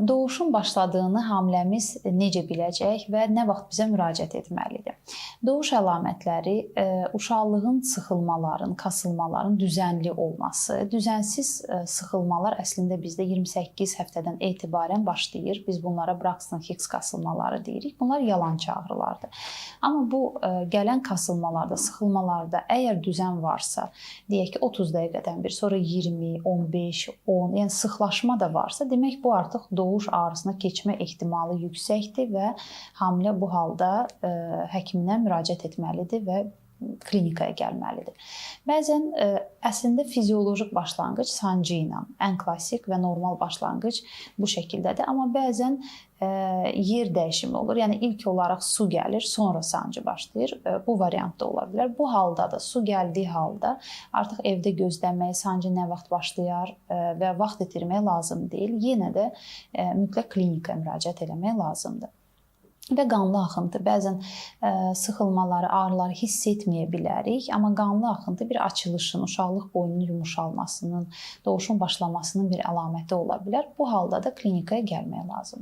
Doğuşun başladığını hamiləmiz necə biləcək və nə vaxt bizə müraciət etməlidir? Doğuş əlamətləri uşaqlığın sıxılmaların, kasılmaların düzənli olması. Düzənsiz sıxılmalar əslində bizdə 28 həftədən etibarən başlayır. Biz bunlara Braxton Hicks kasılmaları deyirik. Bunlar yalançı ağrılardır. Amma bu gələn kasılmalarda, sıxılmalarda əgər düzən varsa, deyək ki 30 dəqiqədən bir, sonra 20, 15, 10, yəni sıxlaşma da varsa, demək bu artıq doğuş ağrısına keçmə ehtimalı yüksəkdir və hamilə bu halda həkiminə müraciət etməlidir və klinikaya gəlməlidir. Bəzən əslində fizioloji başlanğıc sancı ilə, ən klassik və normal başlanğıc bu şəkildədir. Amma bəzən yer dəyişimi olur. Yəni ilk olaraq su gəlir, sonra sancı başlayır. Bu variant da ola bilər. Bu halda da su gəldiyi halda artıq evdə gözləmək, sancı nə vaxt başlayar və vaxt itirmək lazım deyil. Yenə də mütləq klinikaya müraciət etmək lazımdır. Və qanlı axıntı. Bəzən sıxılmaları, ağrıları hiss etməyə bilərik, amma qanlı axıntı bir açılışın, uşaqlıq boynunun yumşalmasının, doğuşun başlamasının bir əlaməti ola bilər. Bu halda da klinikaya gəlmək lazımdır.